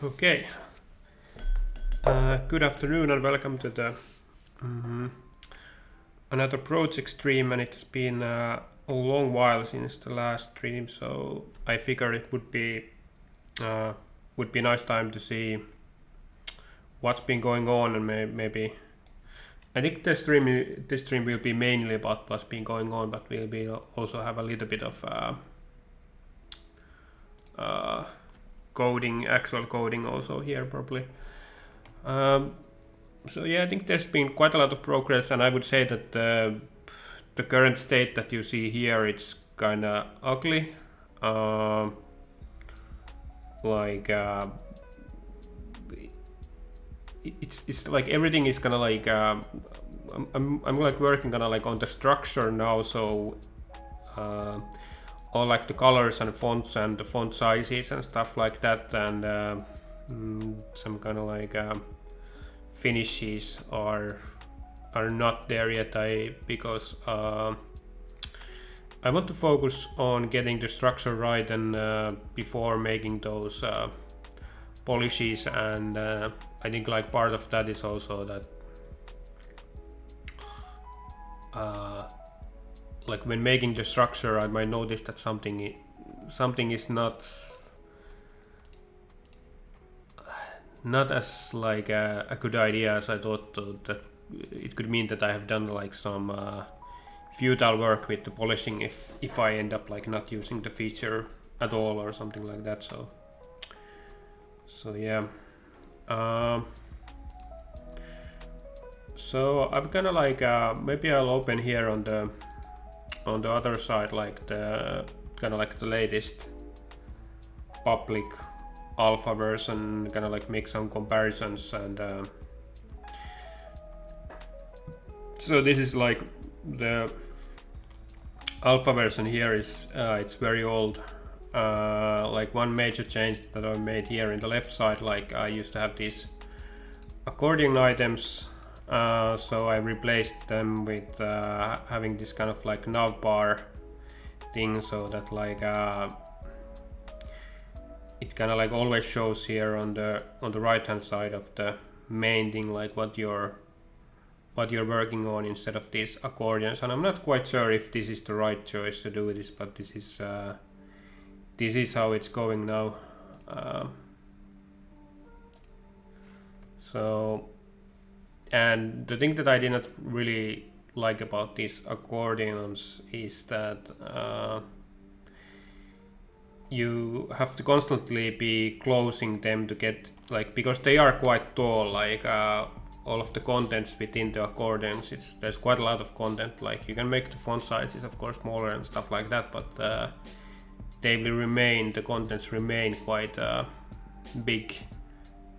Okay. Good afternoon and welcome to the another project stream, and it has been a long while since the last stream, so I figured it would be nice time to see what's been going on, and maybe I think this stream will be mainly about what's been going on, but we'll also have a little bit of coding, actual coding also here probably. So yeah, I think there's been quite a lot of progress, and I would say that the current state that you see here, it's kind of ugly. It's like everything is kind of like I'm like working kind of like on the structure now, so all like the colors and fonts and the font sizes and stuff like that, and some kind of like finishes are not there yet. Because I want to focus on getting the structure right, and before making those polishes, and I think like part of that is also that like when making the structure, I might notice that something is not as like a good idea as I thought. That it could mean that I have done like some futile work with the polishing if I end up like not using the feature at all or something like that. So yeah. So I've kind of like maybe I'll open here on the other side like the kind of like the latest public alpha version, kind of like make some comparisons, and so this is like the alpha version here is it's very old. Like one major change that I made here in the left side, like I used to have these accordion items, so I replaced them with having this kind of like navbar thing, so that like it kind of like always shows here on the right hand side of the main thing like what you're working on instead of these accordions. And I'm not quite sure if this is the right choice to do this, but this is how it's going now. So, and the thing that I did not really like about these accordions is that you have to constantly be closing them to get like, because they are quite tall, like all of the contents within the accordions, there's quite a lot of content. Like you can make the font sizes of course smaller and stuff like that, but the contents remain quite big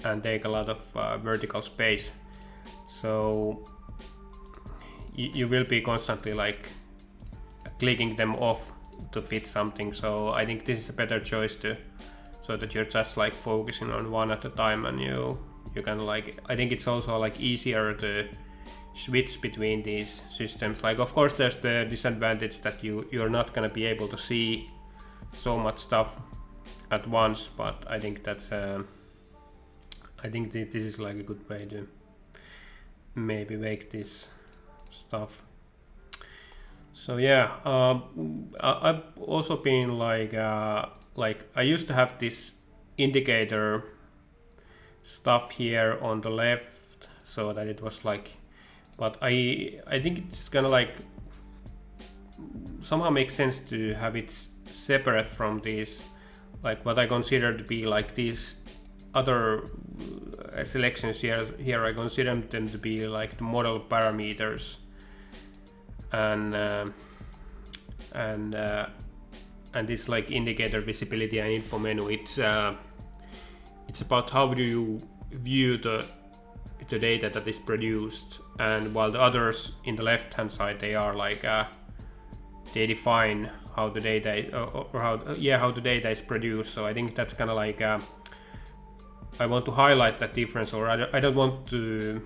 and take a lot of vertical space. So you will be constantly like clicking them off to fit something. So I think this is a better choice so that you're just like focusing on one at a time, and you can like, I think it's also like easier to switch between these systems. Like of course there's the disadvantage that you're not gonna be able to see so much stuff at once, but I think that's I think this is like a good way to maybe make this stuff. So yeah, I've also been like I used to have this indicator stuff here on the left, so that it was like, but I think it's gonna like somehow makes sense to have it separate from these, like what I consider to be like these other selections here I consider them to be like the model parameters, and this like indicator visibility and info menu, it's about how do you view the data that is produced, and while the others in the left hand side, they are like they define how the data how the data is produced. So I think that's kind of like I want to highlight that difference, or I don't want to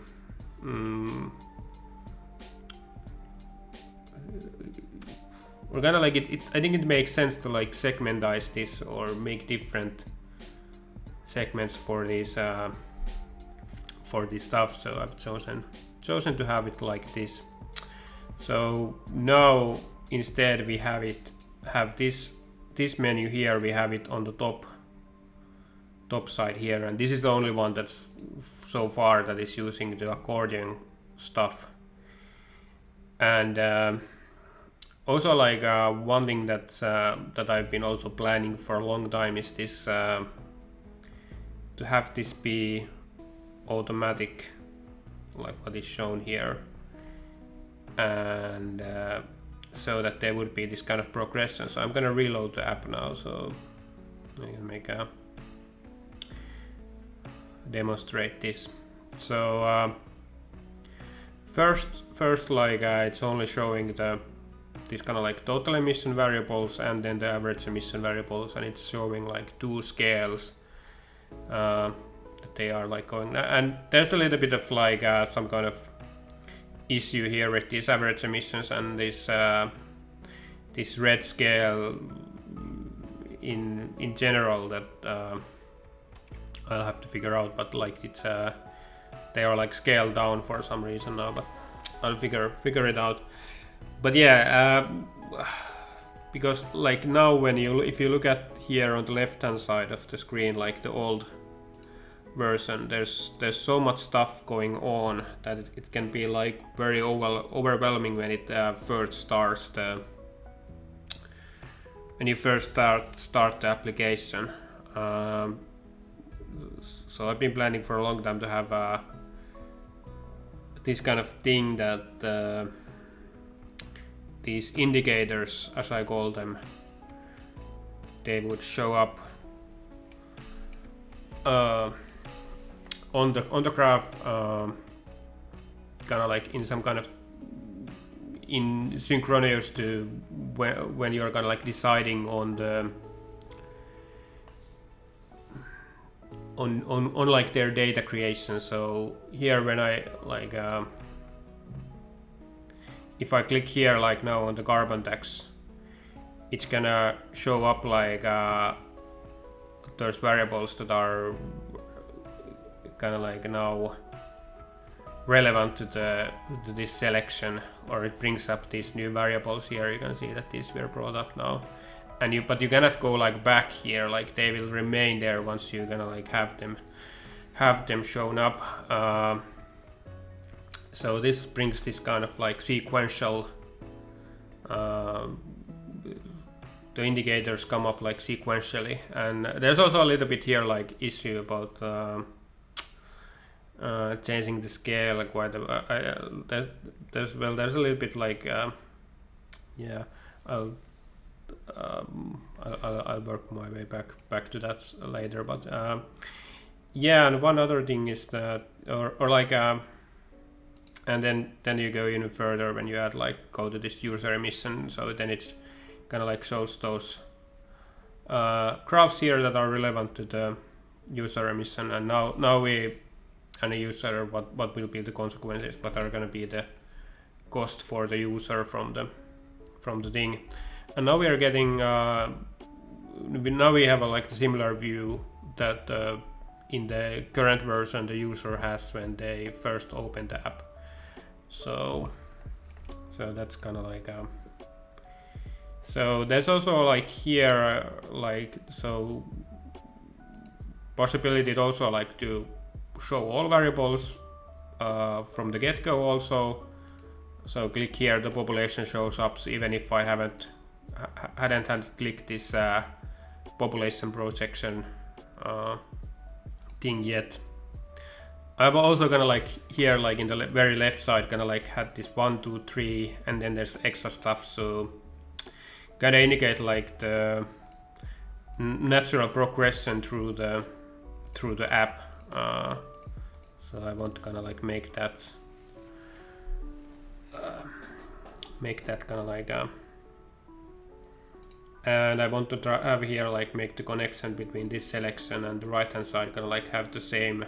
we're gonna like it I think it makes sense to like segmentize this or make different segments for these stuff. So I've chosen to have it like this. So now instead we have this menu here. We have it on the top side here, and this is the only one that's so far that is using the accordion stuff. And also, like one thing that I've been also planning for a long time is this to have this be automatic, like what is shown here, and so that there would be this kind of progression. So I'm gonna reload the app now, so I can make a demonstrate this. So first like it's only showing this kind of like total emission variables and then the average emission variables, and it's showing like two scales that they are like going, and there's a little bit of like some kind of issue here with these average emissions and this red scale in general that I'll have to figure out, but like it's they are like scaled down for some reason now, but I'll figure it out. But yeah, because like now if you look at here on the left hand side of the screen, like the old version, there's so much stuff going on that it can be like very overwhelming when it first starts when you first start the application. So I've been planning for a long time to have this kind of thing that these indicators, as I call them, they would show up on the graph, kind of like in some kind of in synchronous to when you're kind of like deciding on the on like their data creation. So here when I like if I click here like now on the carbon tax, it's gonna show up like there's variables that are kind of like now relevant to this selection, or it brings up these new variables here. You can see that these were brought up now, and but you cannot go like back here, like they will remain there once you're gonna like have them shown up. So this brings this kind of like sequential, the indicators come up like sequentially, and there's also a little bit here like issue about changing the scale quite there's a little bit like yeah, I'll work my way back to that later, but yeah. And one other thing is that or like and then you go even further when you add like go to this user emission, so then it's kind of like shows those graphs here that are relevant to the user emission, and now we and a user what will be the consequences, what are going to be the cost for the user from the thing. And now we are getting now we have like a similar view that in the current version the user has when they first open the app. So that's kind of like so there's also like here like so possibility to also like to show all variables from the get-go also. So click here, the population shows up even if I hadn't clicked this population projection thing yet. I'm also gonna like here like in the very left side gonna like had this 1, 2, 3, and then there's extra stuff, so gonna indicate like the natural progression through the app. So I want to kind of like make that kind of like and I want to have here like make the connection between this selection and the right hand side, kind of like have the same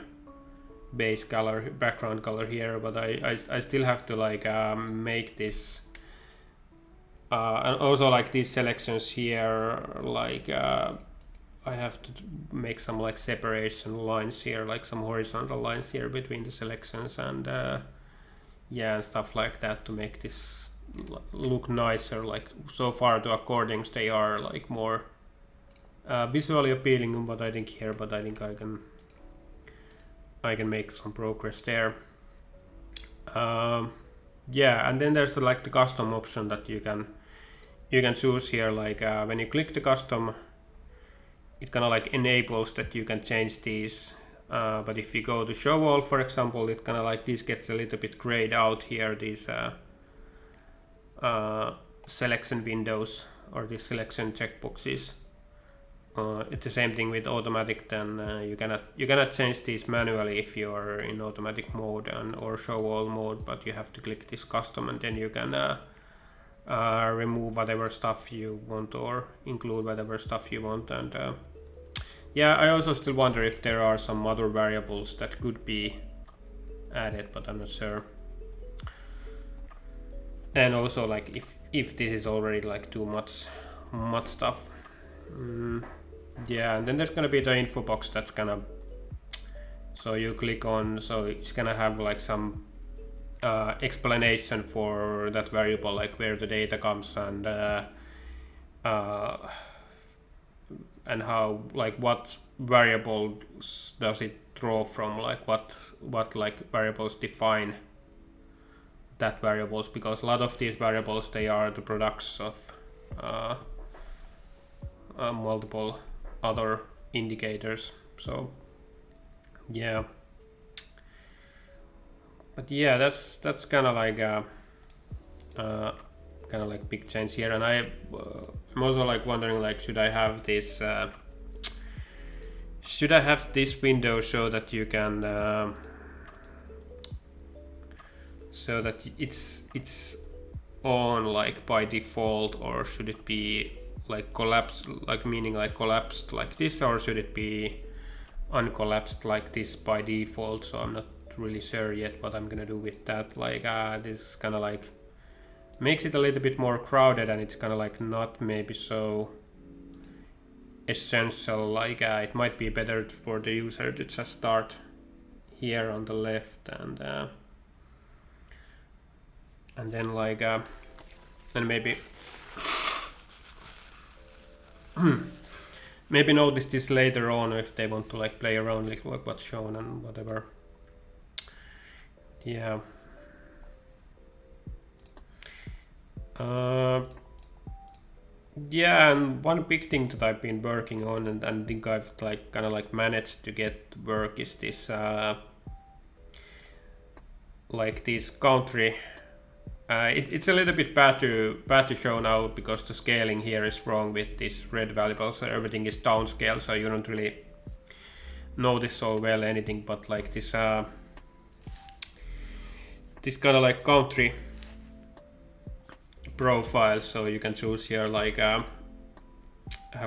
base color, background color here, but I still have to like make this and also like these selections here like I have to make some like separation lines here, like some horizontal lines here between the selections, and yeah, and stuff like that to make this look nicer. Like so far the accordings, they are like more visually appealing, but I think here, but I think I can make some progress there. Yeah, and then there's like the custom option that you can choose here. Like when you click the custom, it kind of like enables that you can change these. But if you go to show all, for example, it kind of like this gets a little bit grayed out here. These selection windows or these selection checkboxes. It's the same thing with automatic. Then you cannot change these manually if you are in automatic mode or show all mode, but you have to click this custom, and then you can remove whatever stuff you want or include whatever stuff you want. And yeah, I also still wonder if there are some other variables that could be added, but I'm not sure. And also like if this is already like too much stuff. Yeah, and then there's gonna be the info box that's gonna, so you click on, so it's gonna have like some explanation for that variable, like where the data comes and how, like what variables does it draw from, like what like variables define that variables, because a lot of these variables, they are the products of multiple other indicators. So yeah, but yeah, that's kind of like big change here. And I'm also like wondering, like, should I have this window so that you can so that it's on like by default, or should it be like collapsed, like meaning like collapsed like this, or should it be uncollapsed like this by default? So I'm not really sure yet what I'm gonna do with that. Like this is kind of like makes it a little bit more crowded, and it's kind of like not maybe so essential. Like it might be better for the user to just start here on the left, and then like and maybe maybe notice this later on if they want to like play around with like what's shown and whatever. Yeah. Yeah, and one big thing that I've been working on and think I've like kind of like managed to get to work is this like this country. It's a little bit bad to show now because the scaling here is wrong with this red variable, so everything is downscaled, so you don't really notice so well anything. But like this this kind of like country profile, so you can choose here like have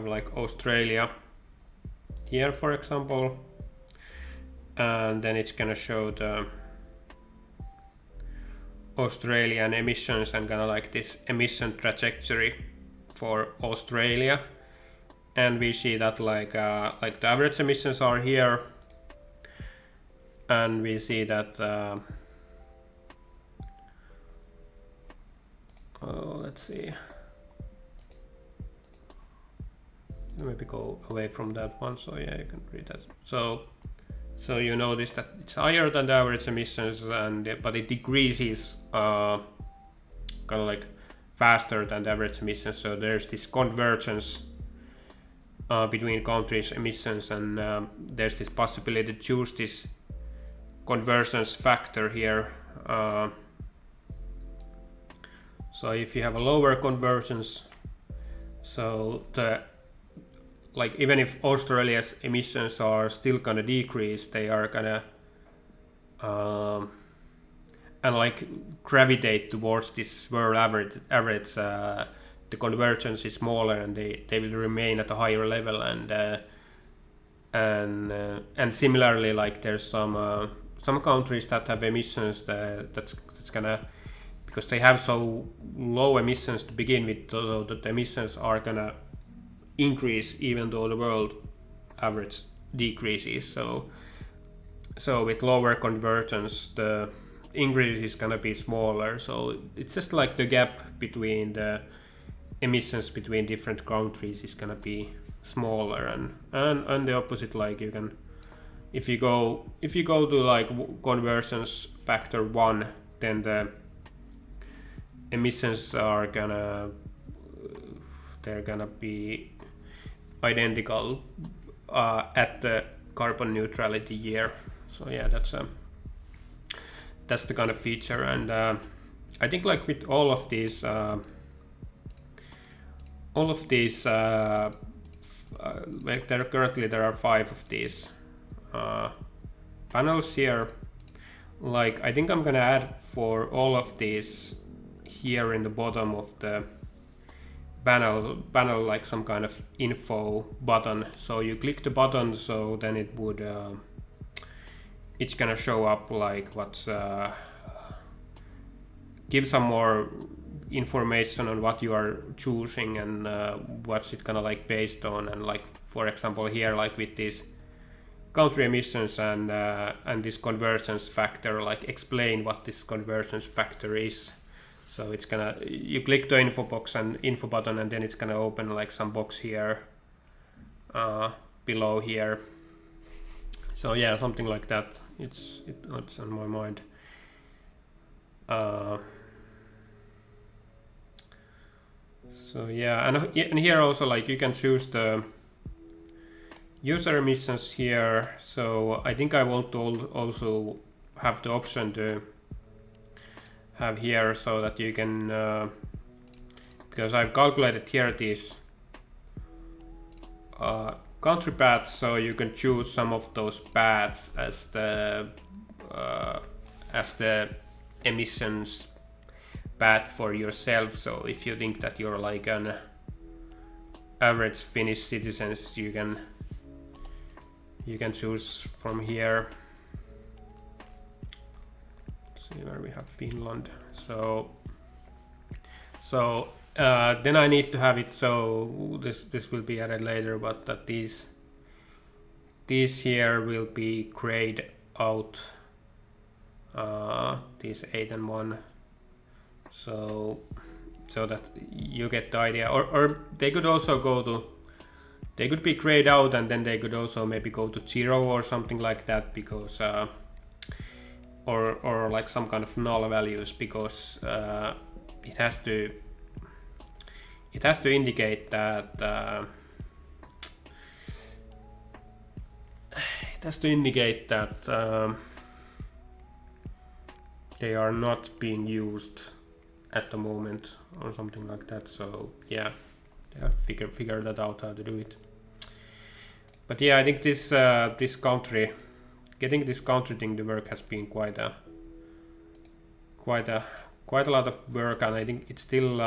like Australia here, for example, and then it's gonna show the Australian emissions and kind of like this emission trajectory for Australia. And we see that like the average emissions are here, and we see that let's see, maybe go away from that one, so yeah, you can read that. So you notice that it's higher than the average emissions, but it decreases kind of like faster than the average emissions. So there's this convergence between countries' emissions, and there's this possibility to choose this convergence factor here. So if you have a lower convergence, so like even if Australia's emissions are still gonna decrease, they are gonna and like gravitate towards this world average. The convergence is smaller, and they will remain at a higher level. And similarly, like there's some countries that have emissions that's gonna, because they have so low emissions to begin with, so that the emissions are gonna increase even though the world average decreases. So with lower convergence, the increase is gonna be smaller. So it's just like the gap between the emissions between different countries is gonna be smaller, and the opposite, like you can, if you go to like convergence factor 1, then the emissions are gonna be identical at the carbon neutrality year. So yeah, that's the kind of feature. And I think like with all of these like currently there are 5 of these panels here. Like I think I'm gonna add for all of these here in the bottom of the panel like some kind of info button. So you click the button, so then it would it's gonna show up like what's give some more information on what you are choosing and what's it gonna like based on. And like for example here, like with these country emissions and this convergence factor, like explain what this convergence factor is. So it's gonna, you click the info box and info button, and then it's gonna open like some box here below here. So yeah, something like that. It's on my mind. So yeah, and here also like you can choose the user emissions here. So I think I want to also have the option to have here, so that you can because I've calculated here these country paths, so you can choose some of those paths as the emissions path for yourself. So if you think that you're like an average Finnish citizens, you can choose from here. Let's see where we have Finland. So then I need to have it, so this will be added later, but that these here will be grayed out, these 8 and 1, so that you get the idea. Or they could also they could be grayed out, and then they could also maybe go to 0 or something like that, because or like some kind of null values, because it has to indicate that they are not being used at the moment or something like that. So yeah, they have figure that out how to do it. But yeah, I think this getting this country thing to work has been quite a lot of work, and I think it's still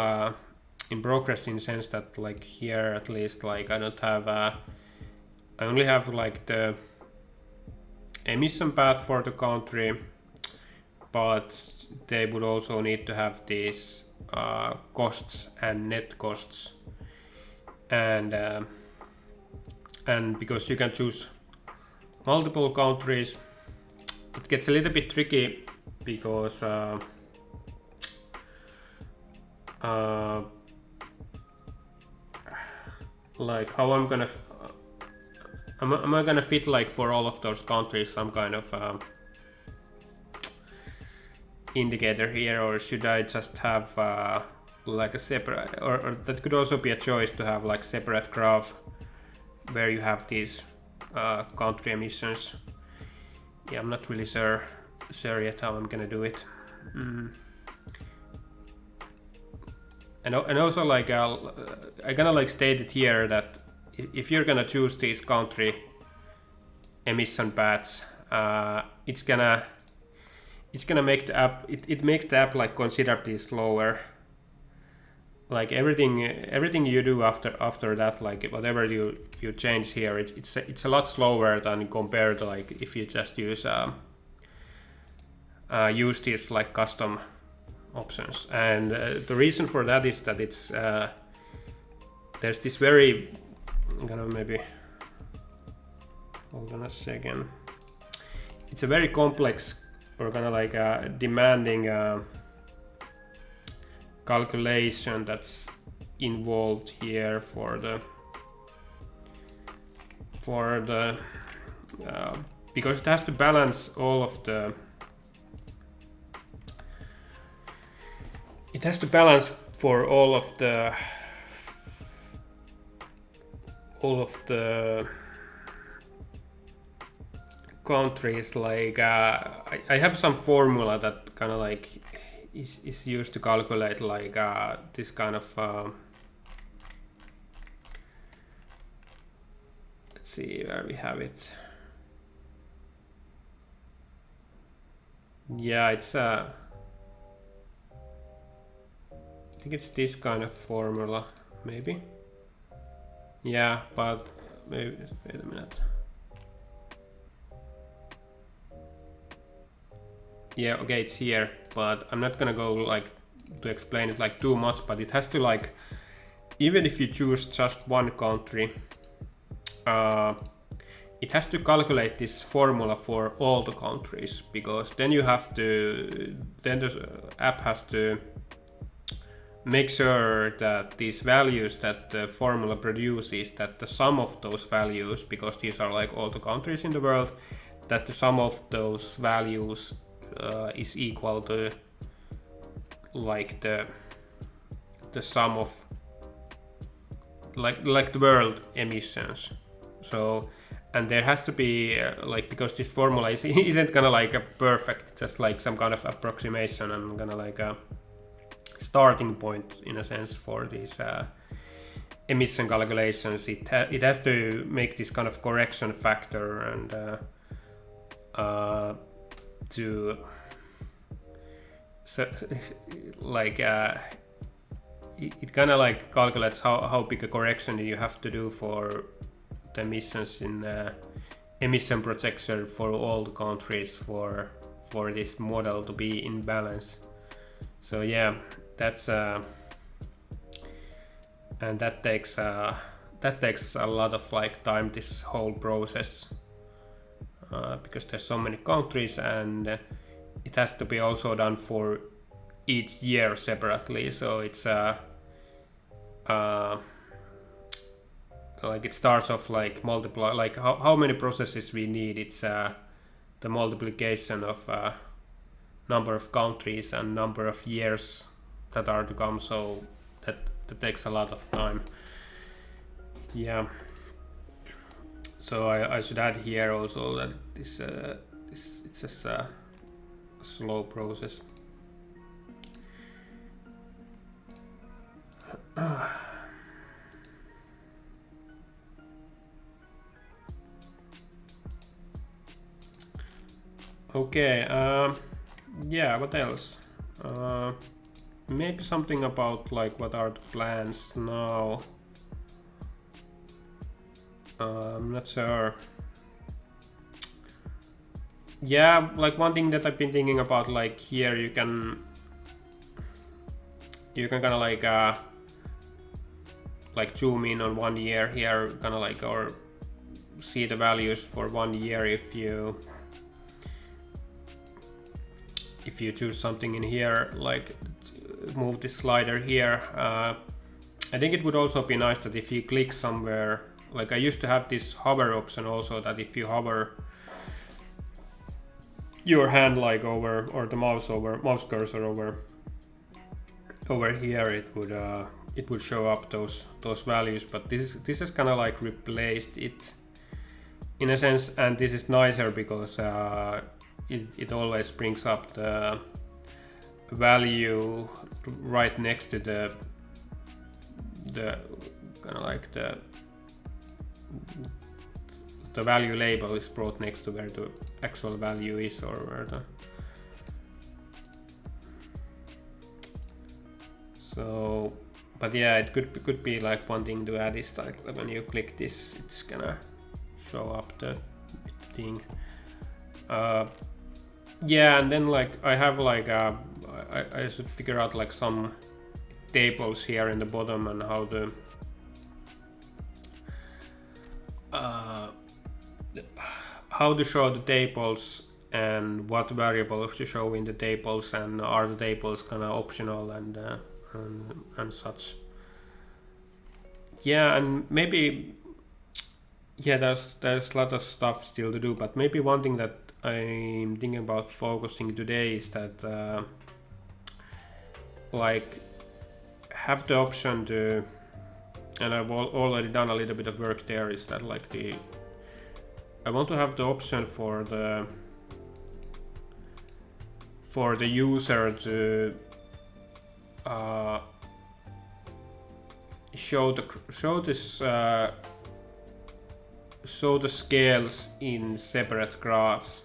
in progress, in the sense that like here at least, like I don't have I only have like the emission path for the country, but they would also need to have these costs and net costs, and because you can choose multiple countries, it gets a little bit tricky, because like how am I gonna fit like for all of those countries some kind of indicator here, or should I just have like a separate, or that could also be a choice to have like separate graph where you have these country emissions. Yeah, I'm not really sure yet how I'm gonna do it. And also like I gonna like state it here that if you're gonna choose these country emission paths, it's gonna make the app, it makes the app like considerably slower. Like everything you do after that, like whatever you change here, it's a lot slower than compared to like if you just use these like custom options. And the reason for that is that it's there's this very I'm gonna maybe hold on a second. It's a very complex or kind of like a demanding calculation that's involved here for the because it has to balance all of the for all of the countries. Like I have some formula that kind of like is used to calculate like this kind of let's see where we have it. Yeah, it's I think it's this kind of formula, maybe. Yeah, but maybe wait a minute. Yeah, okay, it's here, but I'm not gonna go like to explain it like too much, but it has to like, even if you choose just one country, it has to calculate this formula for all the countries, because then you have to, then the app has to make sure that these values that the formula produces, that the sum of those values, because these are like all the countries in the world, that the sum of those values is equal to like the sum of like the world emissions. So, and there has to be like, because this formula isn't gonna like a perfect, it's just like some kind of approximation and gonna like a starting point in a sense for these emission calculations. It has to make this kind of correction factor and to so like it kind of like calculates how big a correction you have to do for the emissions in emission projection for all the countries for this model to be in balance. So yeah, that's and that takes a lot of like time, this whole process, because there's so many countries, and it has to be also done for each year separately. So it's like it starts off like multiply, like how many processes we need. It's the multiplication of number of countries and number of years that are to come. So that takes a lot of time. Yeah. So I should add here also that this it's just a slow process. Okay, yeah, what else? Maybe something about like what are the plans now. I'm not sure. Yeah, like one thing that I've been thinking about, like here you can kind of like zoom in on 1 year here, kind of like, or see the values for 1 year if you choose something in here, like move this slider here. I think it would also be nice that if you click somewhere, like I used to have this hover option also, that if you hover your hand like over, or the mouse cursor over here, it would show up those values. But this is kind of like replaced it in a sense, and this is nicer because it always brings up the value right next to the kind of like the value label is brought next to where the actual value is, or where the so. But yeah, it could be like one thing to add is like when you click this, it's gonna show up the thing. Yeah, and then like I have like I should figure out like some tables here in the bottom, and how how to show the tables and what variables to show in the tables, and are the tables kind of optional and such. Yeah, and maybe there's a lot of stuff still to do, but maybe one thing that I'm thinking about focusing today is that like have the option to, and I've already done a little bit of work there, is that like I want to have the option for the user to show the scales in separate graphs,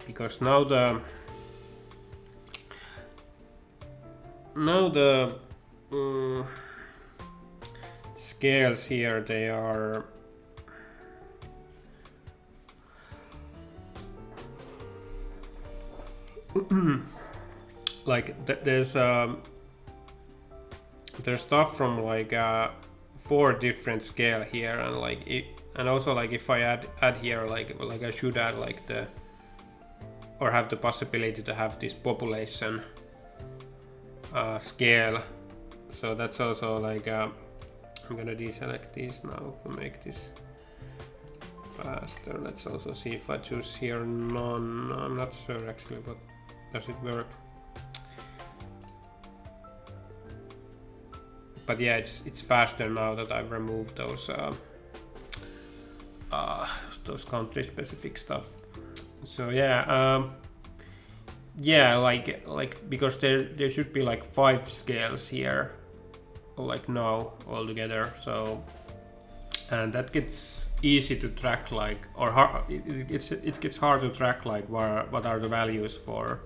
because now the scales here, they are like there's stuff from like 4 different scale here, and like and also like if I add here like I should add like or have the possibility to have this population scale. So that's also like I'm gonna deselect these now to make this faster. Let's also see if I choose here none. I'm not sure actually, but does it work? But yeah, it's faster now that I've removed those country specific stuff. So yeah, like because there should be like 5 scales here, like now altogether. So, and that gets easy to track, like, or hard, it gets hard to track like what are the values for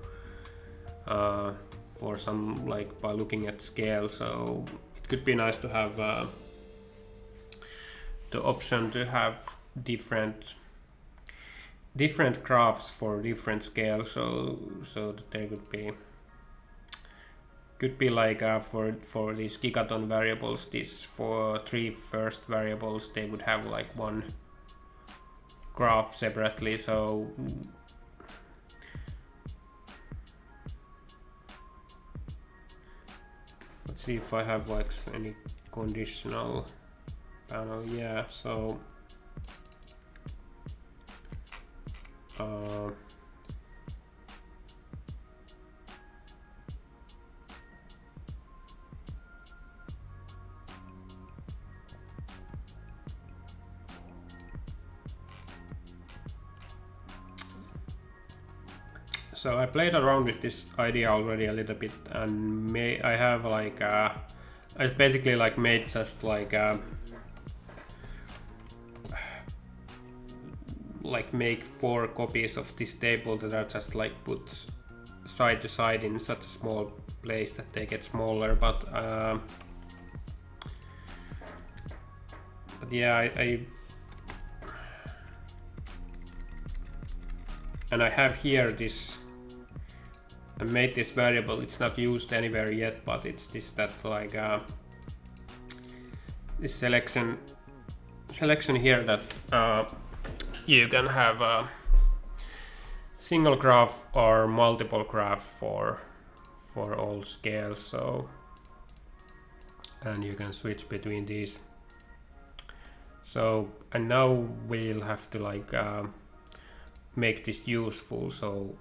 some, like by looking at scale. So it could be nice to have the option to have different graphs for different scales, so that they could be like for these gigaton variables, these for 3 first variables, they would have like 1 graph separately. So let's see if I have like any conditional panel. Yeah, so so I played around with this idea already a little bit, and I have like I basically like made just like make 4 copies of this table that are just like put side to side in such a small place that they get smaller. But yeah, and I have here this, I made this variable. It's not used anywhere yet, but it's this that like this selection here that you can have a single graph or multiple graph for all scales. So, and you can switch between these. So, and now we'll have to like make this useful. So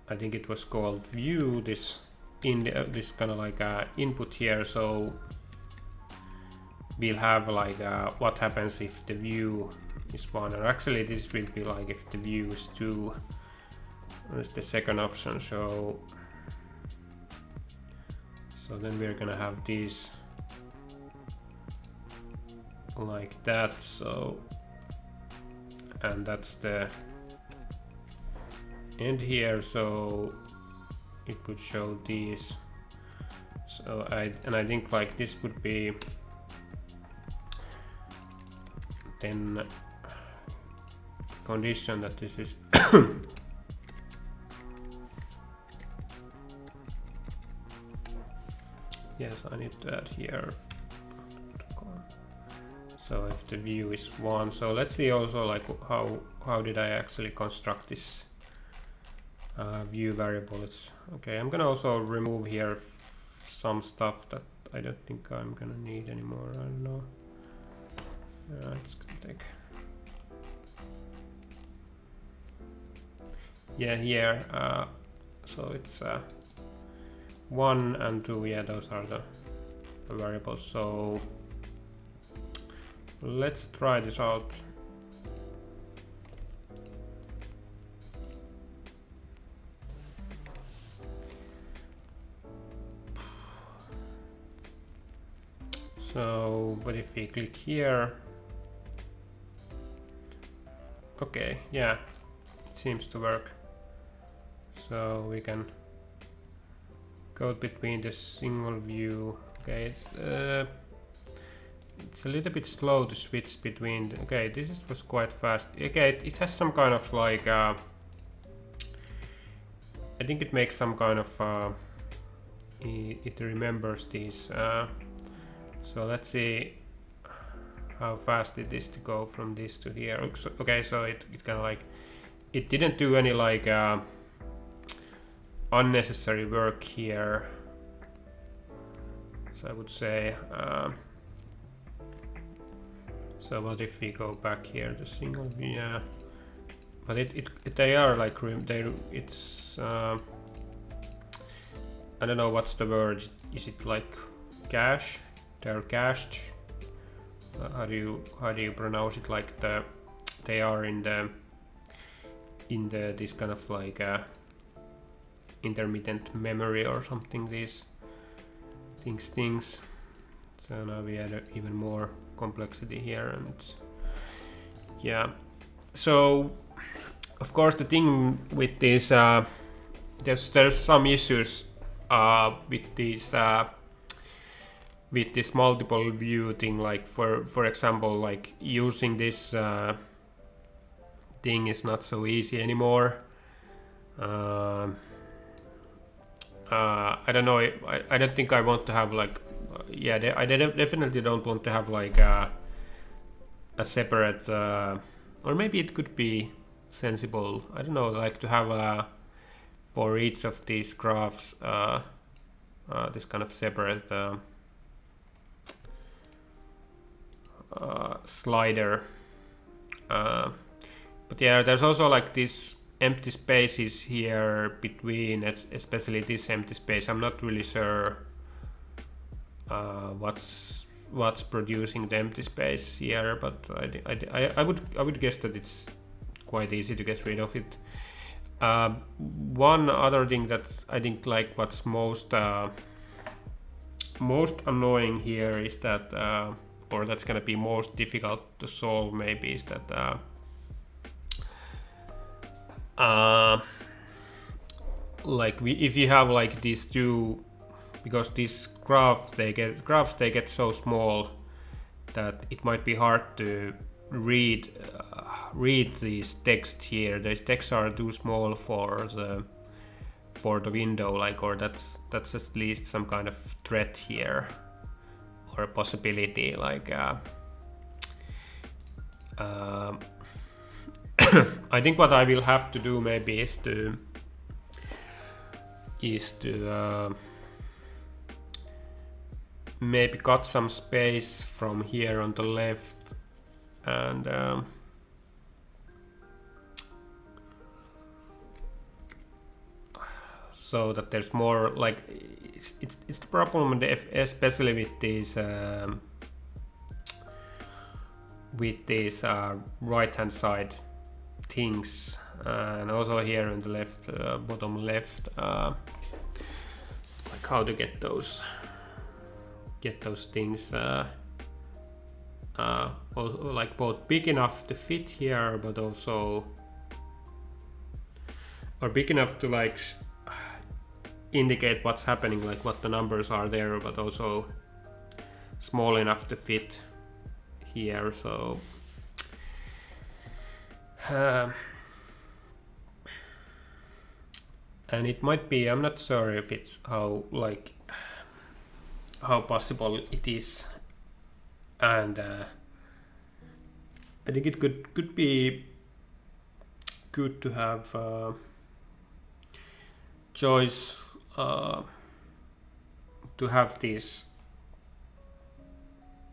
I think it was called view this in this kind of like input here. So we'll have like what happens if the view is 1, or actually this will be like if the view is 2. That's the second option. So then we're gonna have these like that. So, and that's the end here. So it would show these. So I think like this would be then condition that this is yes, I need to add here So if the view is 1, so let's see also like how did I actually construct this view variable. It's okay. I'm gonna also remove here some stuff that I don't think I'm gonna need anymore. I don't know. It's gonna take. Yeah, here. So it's 1 and 2. Yeah, those are the variables. So let's try this out. So, but if we click here, okay, yeah, it seems to work. So we can go between the single view. Okay, it's a little bit slow to switch between. Okay, this was quite fast. Okay, it has some kind of like. I think it makes some kind of. It remembers these. So let's see how fast it is to go from this to here. Okay, so it kind of like it didn't do any like unnecessary work here. So I would say. So what if we go back here to single view? Yeah, but they are like it's I don't know what's the word. Is it like cache? They're cached. How do you pronounce it? Like they are in the this kind of like intermittent memory or something. These things. So now we add even more complexity here, and yeah. So of course the thing with this there's some issues with this multiple view thing, like for example, like using this thing is not so easy anymore. I don't know, I don't think I want to have like I definitely don't want to have like a separate or maybe it could be sensible, I don't know, like to have for each of these graphs this kind of separate slider, but yeah, there's also like this empty spaces here between, especially this empty space. I'm not really sure what's producing the empty space here, but I would guess that it's quite easy to get rid of it. One other thing that I think like what's most annoying here is that or that's gonna be most difficult to solve maybe is that like if you have like these two, because these graphs they get so small that it might be hard to read these texts here. These texts are too small for the window, like, or that's at least some kind of threat here, or a possibility, like I think what I will have to do maybe is to maybe cut some space from here on the left, and so that there's more like it's the problem especially with these right hand side things, and also here on the left bottom left, like how to get those things like both big enough to fit here, but also or big enough to like indicate what's happening, like what the numbers are there, but also small enough to fit here. So and it might be, I'm not sure if it's how possible it is, and I think it could be good to have choice to have these,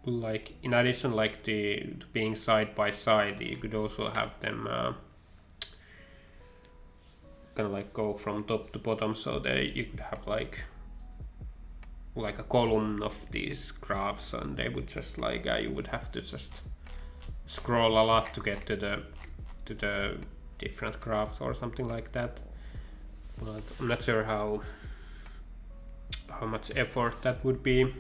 like in addition like to being side by side, you could also have them kind of like go from top to bottom, so that you could have like a column of these graphs, and they would just like you would have to just scroll a lot to get to the different graphs or something like that. But I'm not sure how much effort that would be.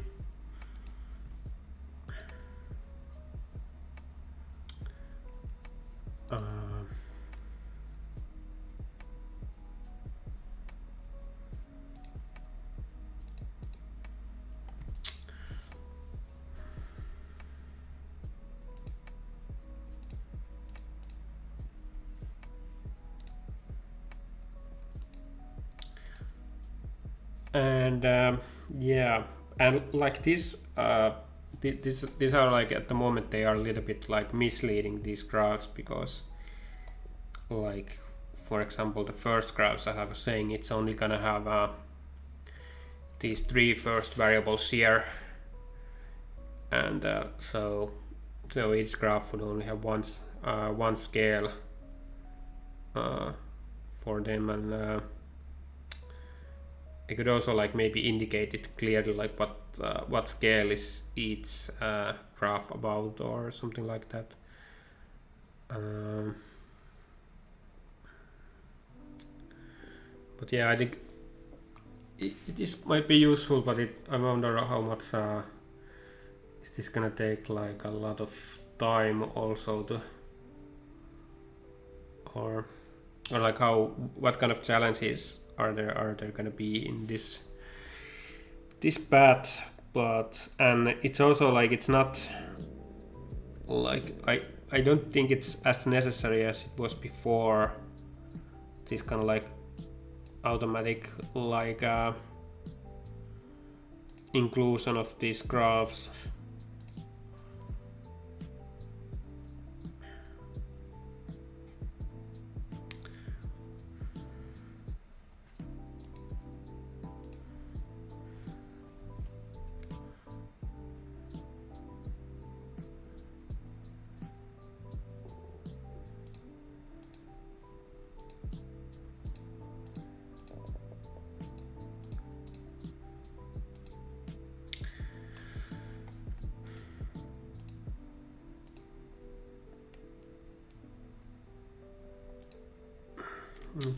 And yeah, and like this these are like at the moment they are a little bit like misleading, these graphs, because like for example the first graphs, as I was saying, it's only gonna have these three first variables here, and so each graph would only have one scale for them, and I could also like maybe indicate it clearly, like what scale is each graph about, or something like that. But yeah, I think it might be useful, but I wonder how much is this gonna take like a lot of time also to, or like what kind of challenges are there gonna be in this path. But and it's also like it's not like I don't think it's as necessary as it was before, this kind of like automatic like inclusion of these graphs.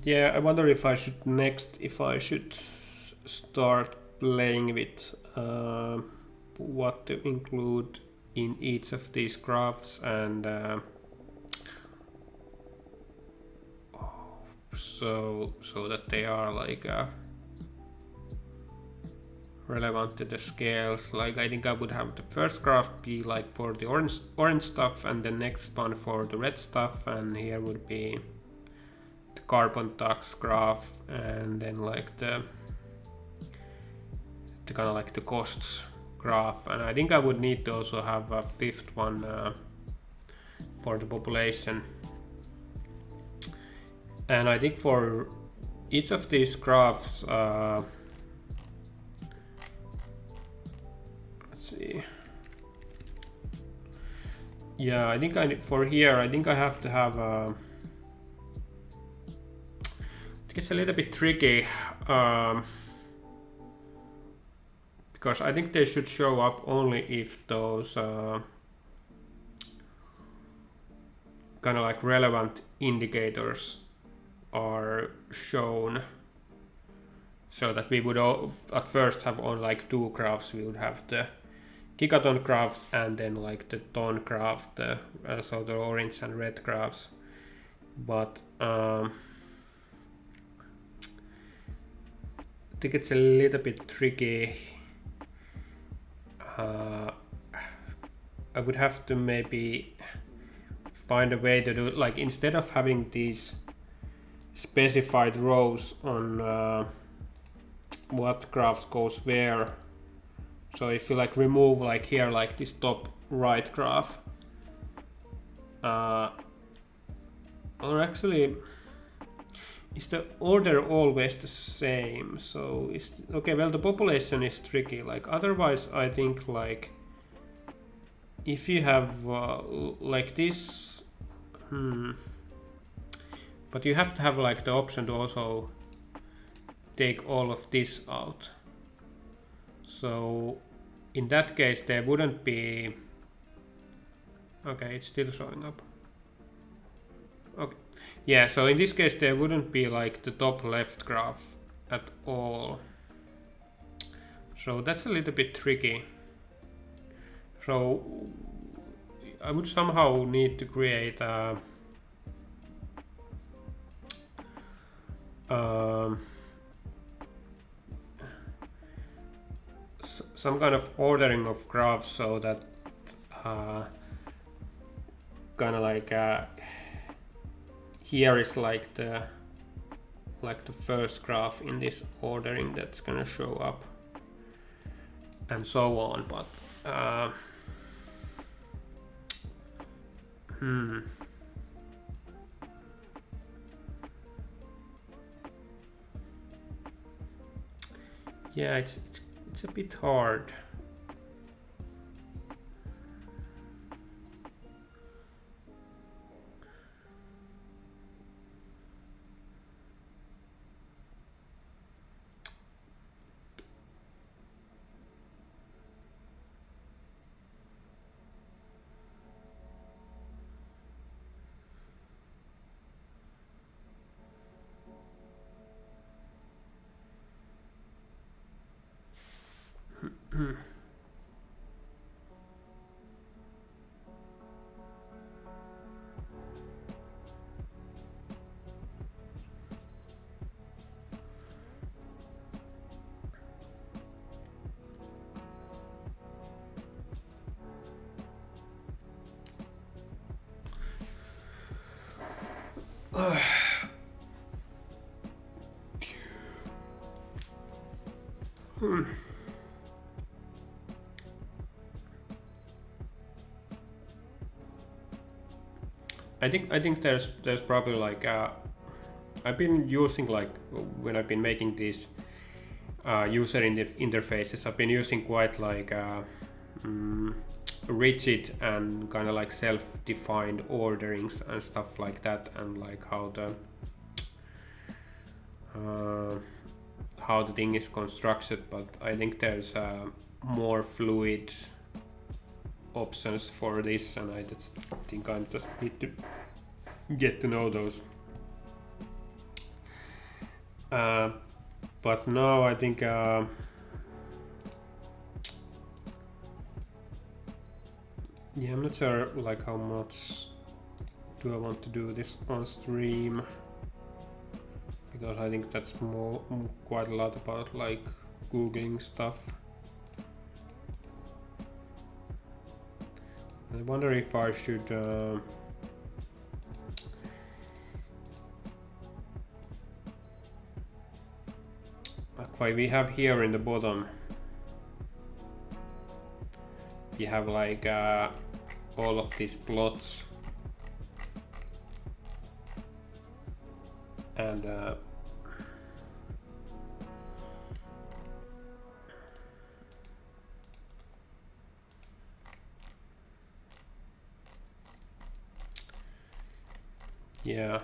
Yeah, I wonder if I should start playing with what to include in each of these graphs, and so that they are like relevant to the scales. Like I think I would have the first graph be like for the orange stuff, and the next one for the red stuff, and here would be carbon tax graph, and then like the kind of like the costs graph, and I think I would need to also have a fifth one for the population. And I think for each of these graphs, let's see. Yeah, I think for here I think I have to have it's a little bit tricky because I think they should show up only if those kind of like relevant indicators are shown, so that we would at first have on like two graphs. We would have the gigaton graphs and then like the ton graph, so the orange and red graphs. But I think it's a little bit tricky. I would have to maybe find a way to do it, like instead of having these specified rows on what graphs goes where. So if you like remove like here like this top right graph, or actually, is the order always the same? So is okay. Well, the population is tricky. Like otherwise, I think like if you have like this, but you have to have like the option to also take all of this out. So in that case, there wouldn't be. Okay, it's still showing up. Okay. Yeah, so in this case there wouldn't be like the top left graph at all. So that's a little bit tricky. So I would somehow need to create some kind of ordering of graphs so that kind of like here is like the first graph in this ordering that's gonna show up and so on, but yeah, it's a bit hard. I think there's probably like I've been using like when I've been making these user interfaces, I've been using quite like rigid and kind of like self-defined orderings and stuff like that, and like how the thing is constructed. But I think there's more fluid options for this, and I just think I just need to get to know those. But no, I think yeah, I'm not sure like how much do I want to do this on stream, because I think that's quite a lot about like googling stuff. I wonder if I should like what we have here in the bottom, we have like all of these plots, and yeah,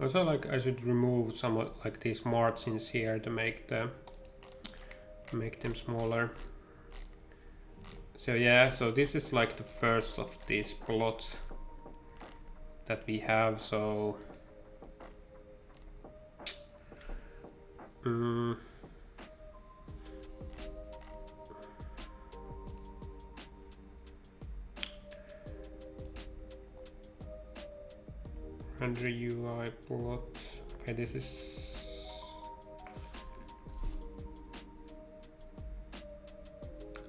also like I should remove some like these margins here to make them smaller. So yeah, so this is like the first of these plots that we have. So render UI plot. Okay, this is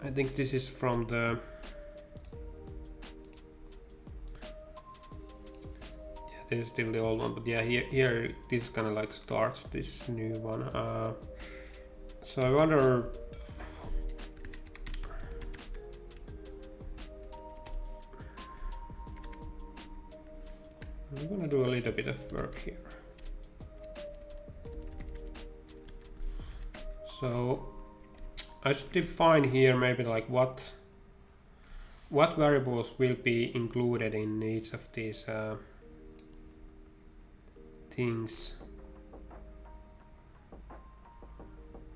I think this is from the this is still the old one, but yeah, here this kind of like starts this new one. So I wonder. I'm gonna do a little bit of work here. So I should define here maybe like what variables will be included in each of these things.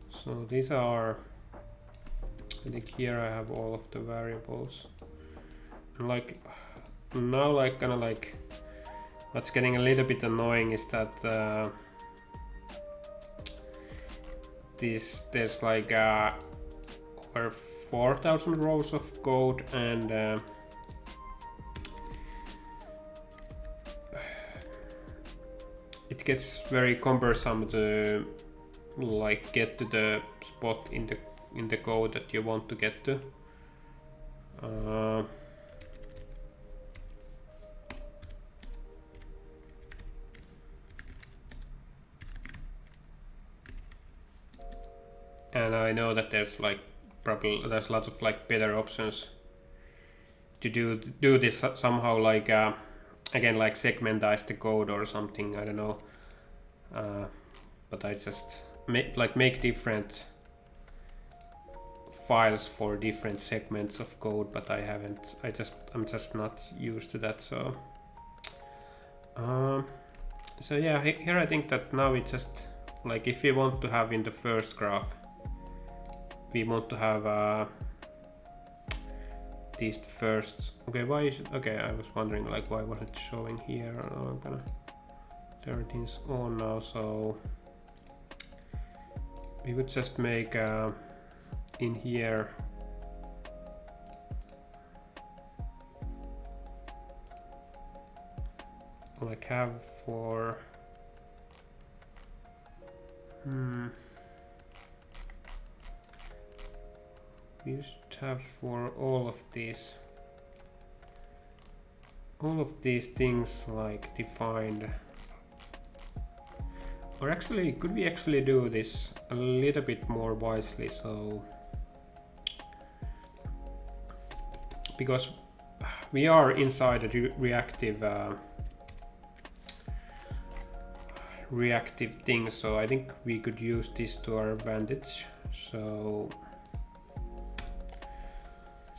So these are, I think here I have all of the variables. And like now, like kind of like what's getting a little bit annoying is that there's like over 4,000 rows of code, and it gets very cumbersome to like get to the spot in the code that you want to get to. And I know that there's like probably there's lots of like better options to do this somehow, like again like segmentize the code or something, I don't know, but I just make different files for different segments of code, but I'm just not used to that. So so yeah, here I think that now it's just like if we want to have in the first graph, we want to have these first. Okay, why is it? Okay, I was wondering like why was it showing here. I'm gonna turn things on now. So we would just make in here like have for we should have for all of these things like defined. Or actually, could we actually do this a little bit more wisely? So because we are inside a reactive thing, so I think we could use this to our advantage. So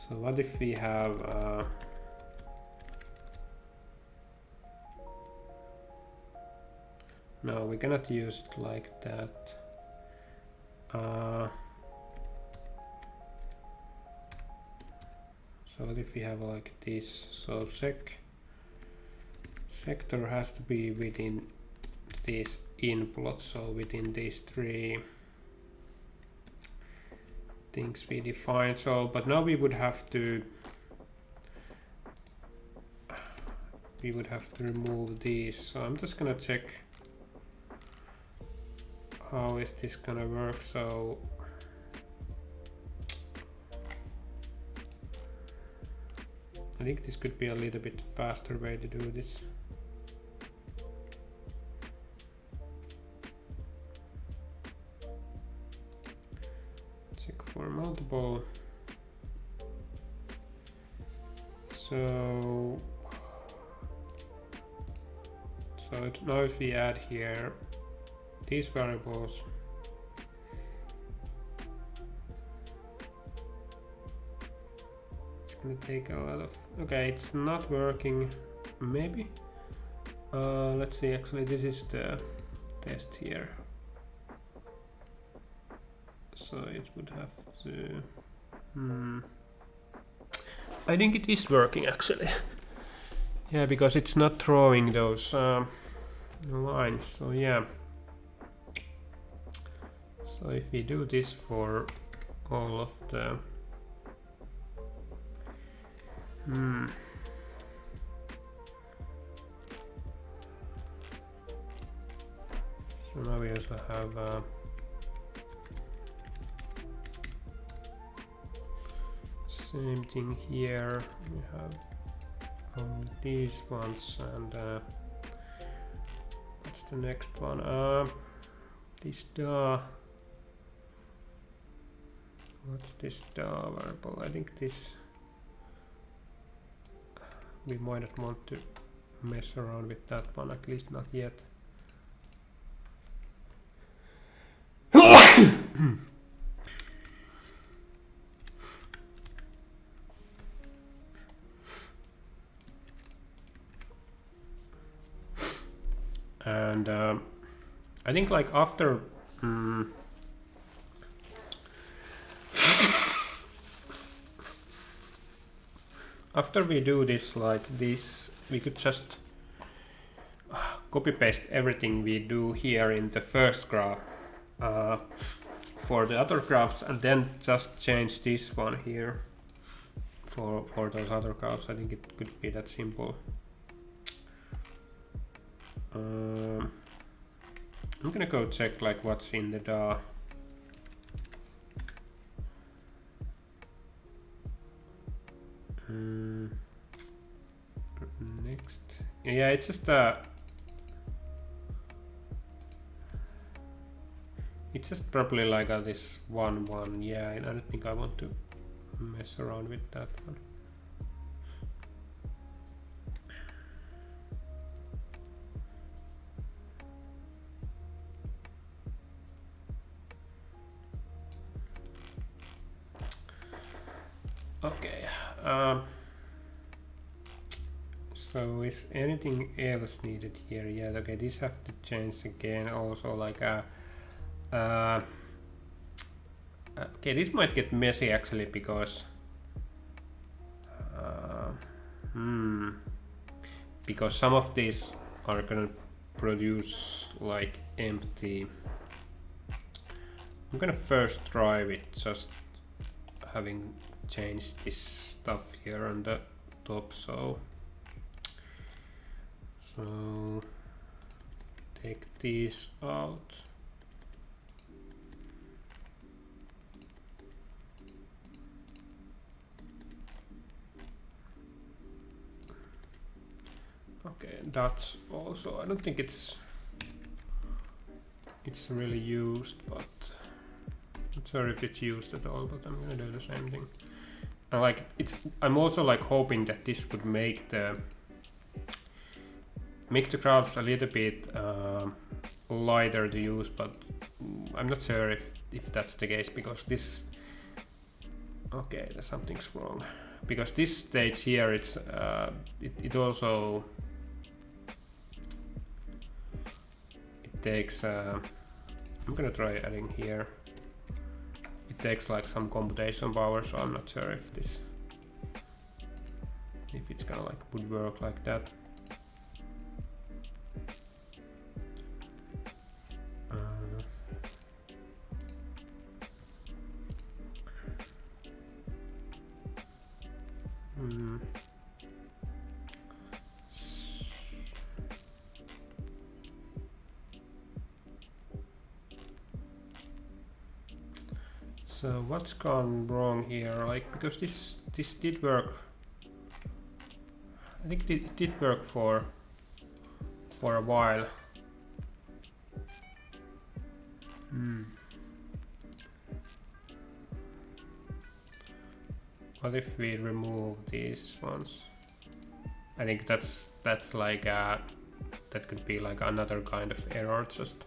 what if we have no, we cannot use it like that. So what if we have like this? So sector has to be within this input, so within these three things we define. So but now we would have to remove these. So I'm just gonna check how is this gonna work. So I think this could be a little bit faster way to do this. Check for multiple. So now if we add here these variables, it's gonna take a lot of, okay, it's not working maybe. Let's see, actually this is the test here, so it would have to I think it is working actually. Yeah, because it's not throwing those lines. So yeah, so if we do this for all of the so now we also have same thing here. We have only these ones, and the next one? This DA. What's this DA variable? I think this. We might not want to mess around with that one, at least not yet. And I think like after after we do this like this, we could just copy paste everything we do here in the first graph for the other graphs, and then just change this one here for those other graphs. I think it could be that simple. I'm gonna go check like what's in the DA. Next, yeah, it's just it's just probably like this 1 1. Yeah, I don't think I want to mess around with that one. Okay. So is anything else needed here? Yeah. Okay. This have to change again. Also, like okay, this might get messy actually because because some of these are gonna produce like empty. I'm gonna first try with just having changed this stuff here on the top. So take these out. Okay, that's also, I don't think it's really used, but not sure if it's used at all, but I'm gonna do the same thing. And like I'm also like hoping that this would make the graphs a little bit lighter to use, but I'm not sure if that's the case, because this, okay, there's something's wrong, because this stage here, it's it also it takes I'm gonna try adding here. It takes like some computation power, so I'm not sure if it's gonna like would work like that. So what's gone wrong here? Like, because this did work. I think it did work for a while. What if we remove these ones? I think that's like that could be like another kind of error. Just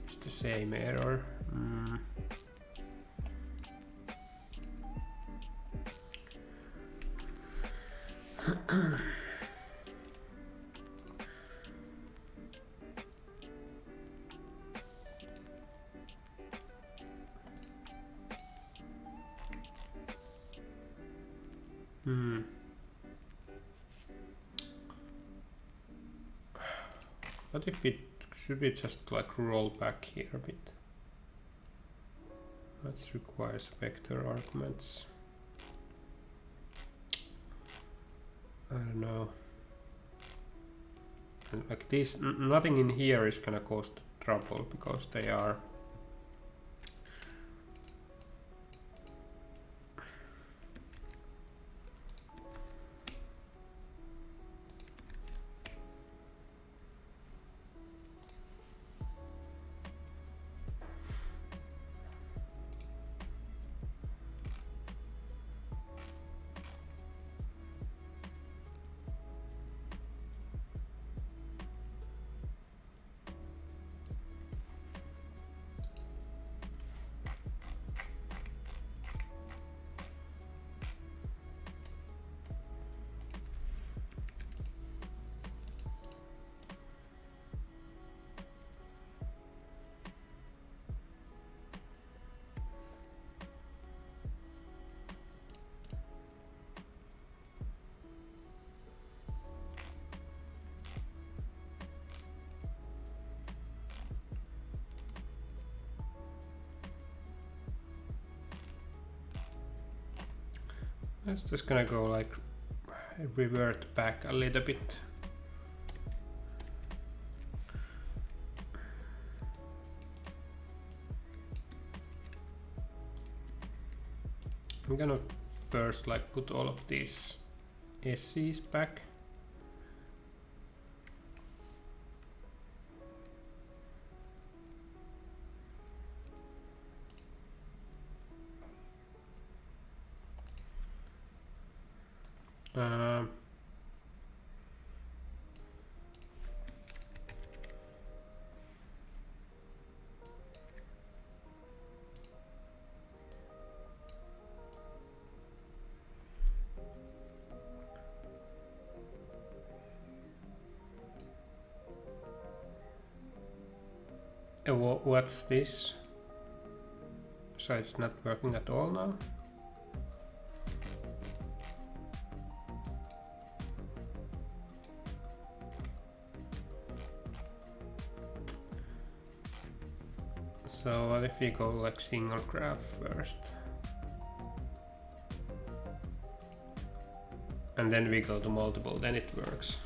it's the same error. What if should we just like roll back here a bit? That requires vector arguments. I don't know. And like this, nothing in here is gonna cause trouble because they are It's just gonna go like revert back a little bit. I'm gonna first like put all of these SCs back. What's this? So it's not working at all now? So what if we go like single graph first? And then we go to multiple, then it works.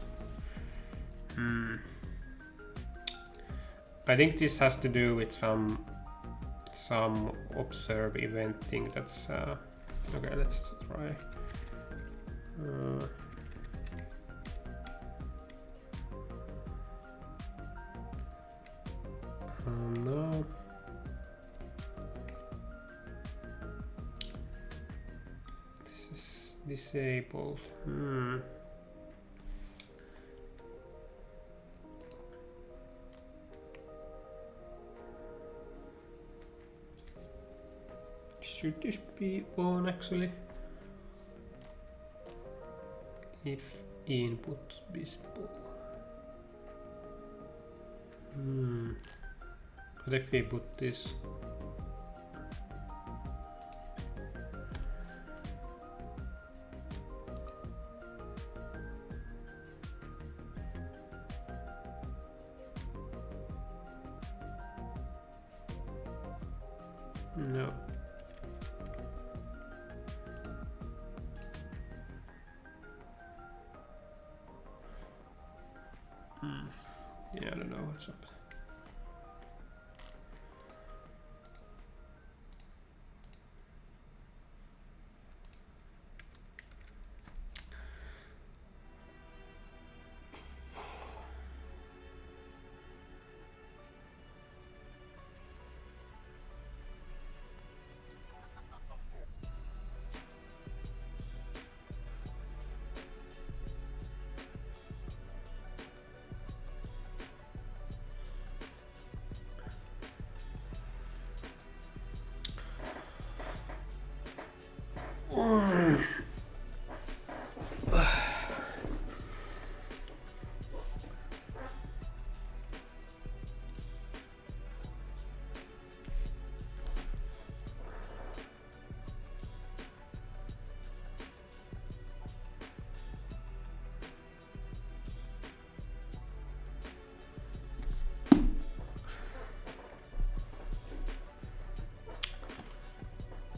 I think this has to do with some observe event thing. That's okay. Let's try. No. This is disabled. Should this be on actually? If input visible. What if we put this? No. Yeah, I don't know what's up.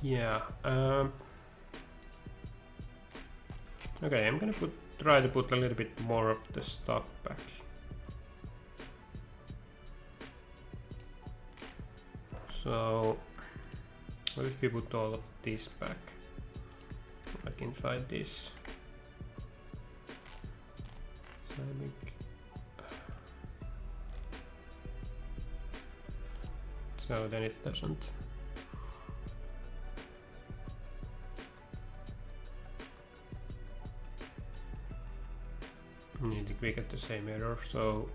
Yeah. Okay, I'm gonna try to put a little bit more of the stuff back. So, what if we put all of this back, like inside this? So then it doesn't. We get the same error, so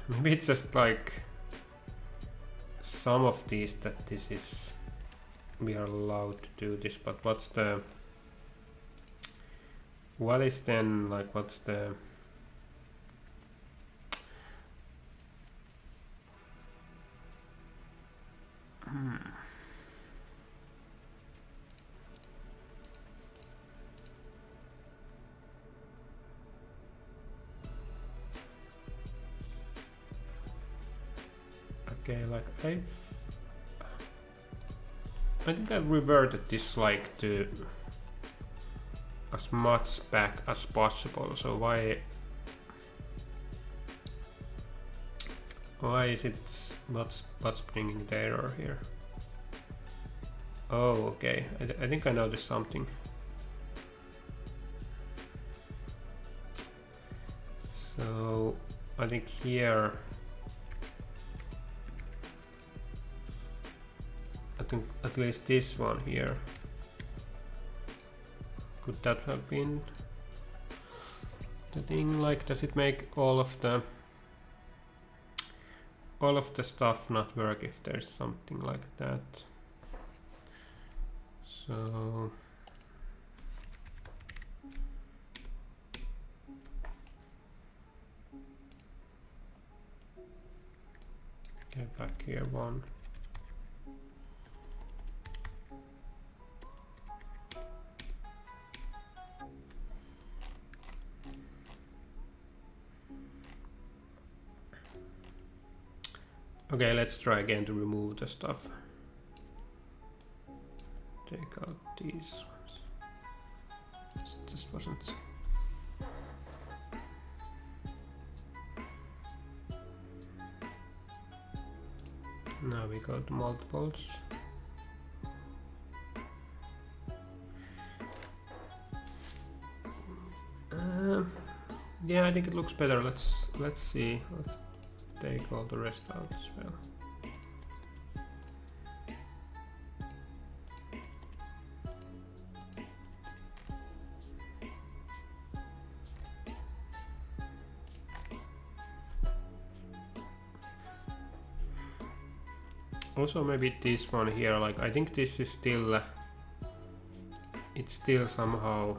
maybe it's just like some of these that this is we are allowed to do this, but what is then like what's the okay, like I think I've reverted this like to as much back as possible. So why is it what's bringing the error here? Oh, okay. I think I noticed something. So I think here, I think at least this one here, could that have been the thing? Like, does it make all of the stuff not work if there's something like that? So get back here one. Okay, let's try again to remove the stuff. Take out these ones. This just wasn't. Now we go to multiples. Yeah, I think it looks better. Let's see. Let's take all the rest out as well. Also, maybe this one here, like, I think this is still, it's still somehow,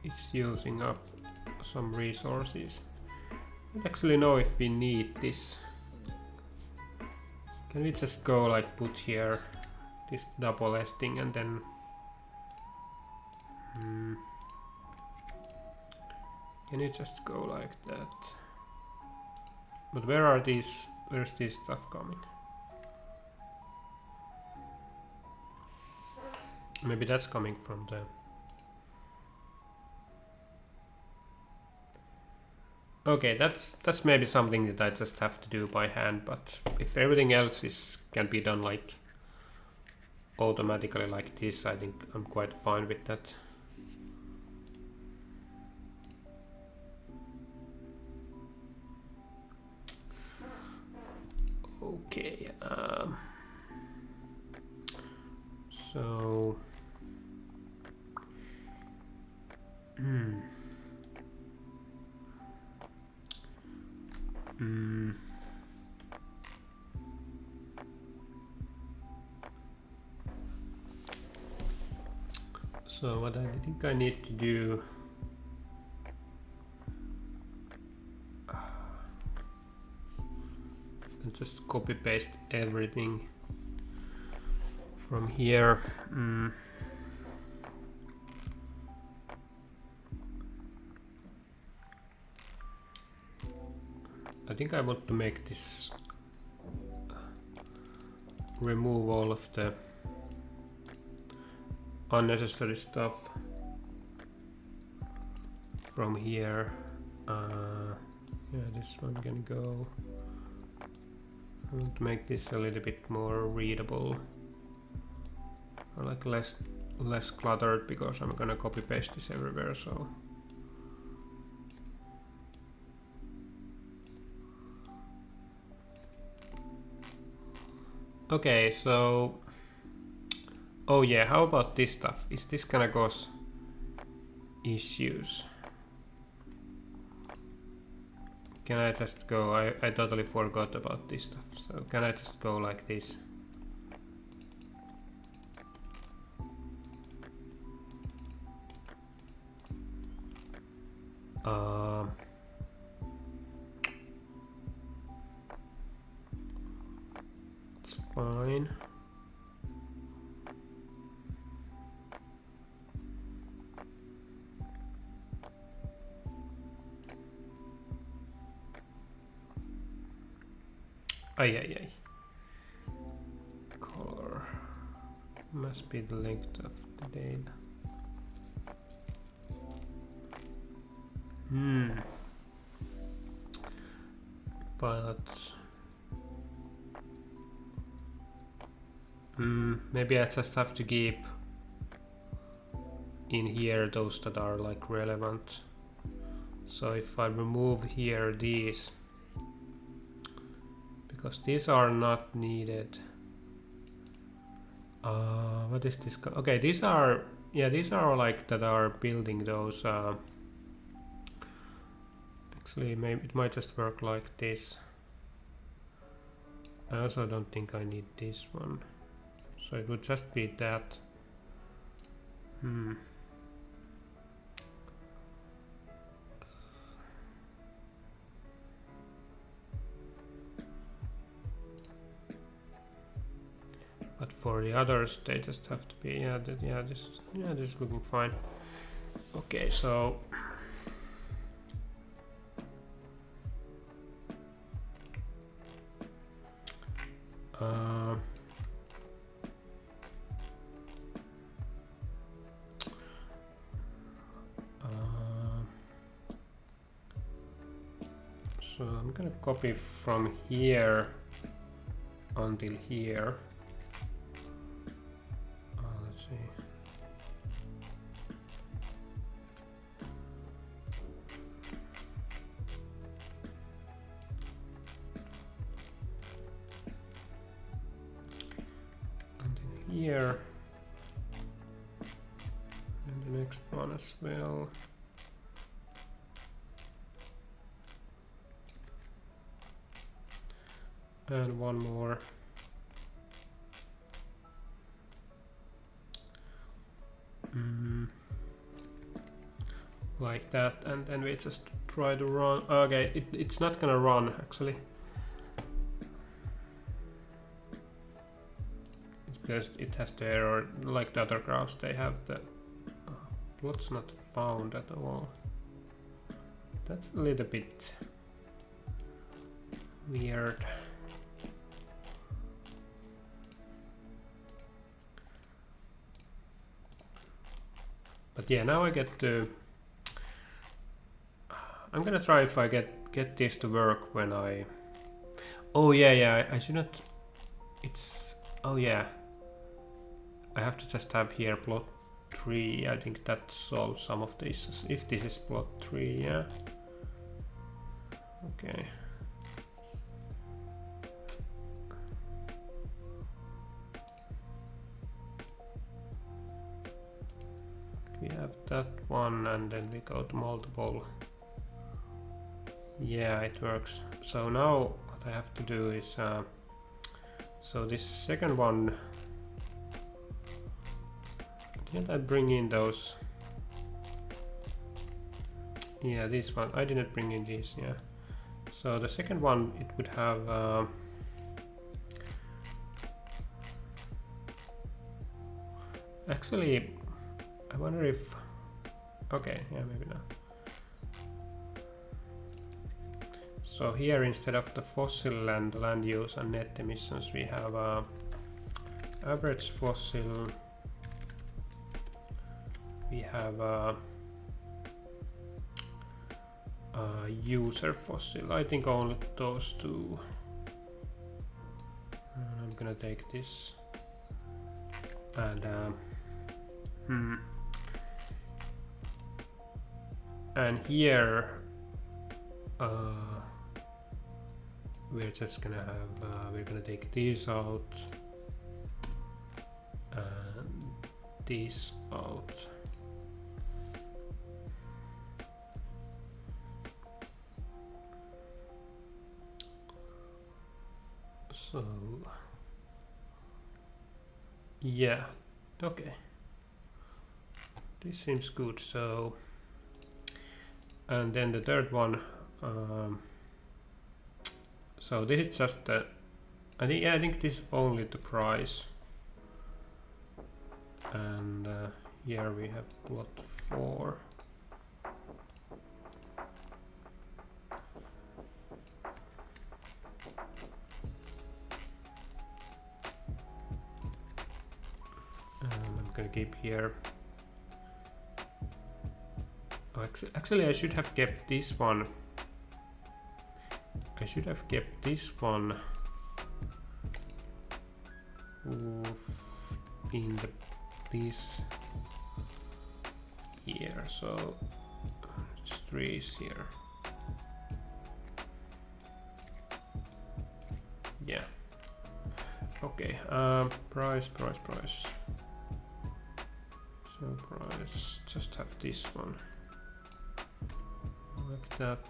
it's using up some resources. I don't actually know if we need this. Can we just go like put here this double S thing and then can you just go like that? But where's this stuff coming? Maybe that's coming from the... Okay, that's maybe something that I just have to do by hand, but if everything else can be done like automatically like this, I think I'm quite fine with that. Okay, so so what I think I need to do, just copy paste everything from here. I think I want to make this remove all of the unnecessary stuff from here. Yeah, this one can go. I want to make this a little bit more readable, or like less cluttered, because I'm gonna copy paste this everywhere. So okay, so oh yeah, how about this stuff? Is this gonna cause issues? Can I just go? I totally forgot about this stuff. So can I just go like this? It's fine. Ay. Color must be the length of the data. But maybe I just have to keep in here those that are like relevant. So if I remove here these, because these are not needed. What is this? Okay, these are like that are building those. Actually, maybe it might just work like this. I also don't think I need this one, so it would just be that. But for the others, they just have to be this is looking fine. Okay, so so I'm gonna copy from here until here. Let's see. Until here. And the next one as well. And one more. Like that, and then we just try to run. Okay, it's not gonna run actually. It's because it has the error, like the other graphs, they have the plots not found at all. That's a little bit weird. But yeah, now I get to. I'm gonna try if I get this to work when I. Oh yeah, I should not. It's. Oh yeah. I have to just have here plot 3. I think that solves some of this. If this is plot 3, yeah. Okay. We have that one, and then we go to multiple. Yeah, it works. So now what I have to do is so this second one, didn't I bring in those? Yeah, this one I didn't bring in these. Yeah, so the second one, it would have actually I wonder if okay, yeah, maybe not. So here, instead of the fossil land use and net emissions, we have average fossil. We have user fossil. I think only those two. I'm gonna take this and here we're just gonna have we're gonna take these out and these out. So yeah, okay, this seems good. So and then the third one, so this is just the, I think this is only the price, and here we have plot 4. keep here. Oh, actually, I should have kept this one. I should have kept this one in this here. So it's 3 is here. Yeah. Okay. Price. So price. Just have this one like that.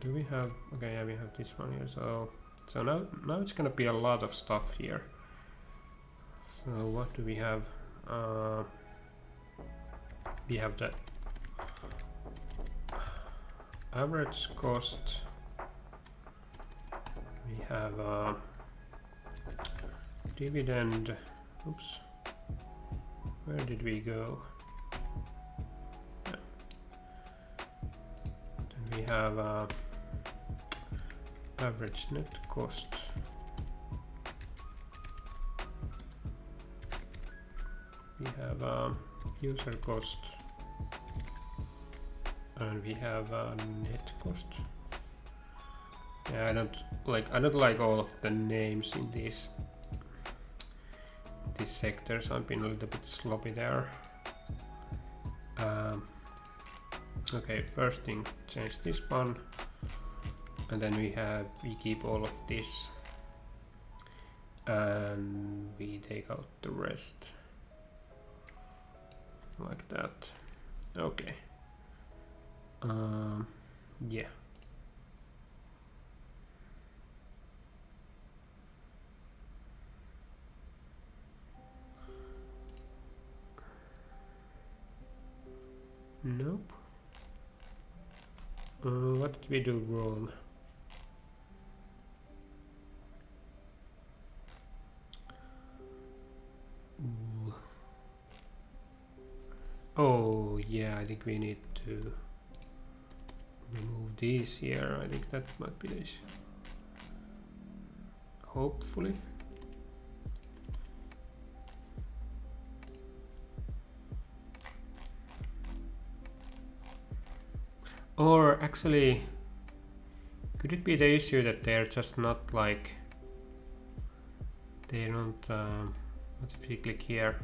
Do we have? Okay, yeah, we have this one here. So now it's gonna be a lot of stuff here. So what do we have? We have the average cost. We have dividend. Oops. Where did we go? Yeah. Then we have average net cost. We have user cost, and we have net cost. Yeah, I don't like all of the names in these sectors. I've been a little bit sloppy there. Okay, first thing, change this one, and then we keep all of this, and we take out the rest like that. Okay. Yeah. Nope. What did we do wrong? Ooh. Oh yeah, I think we need to remove these here. I think that might be the issue. Hopefully. Or actually, could it be the issue that they're just not like, they don't, what if you click here?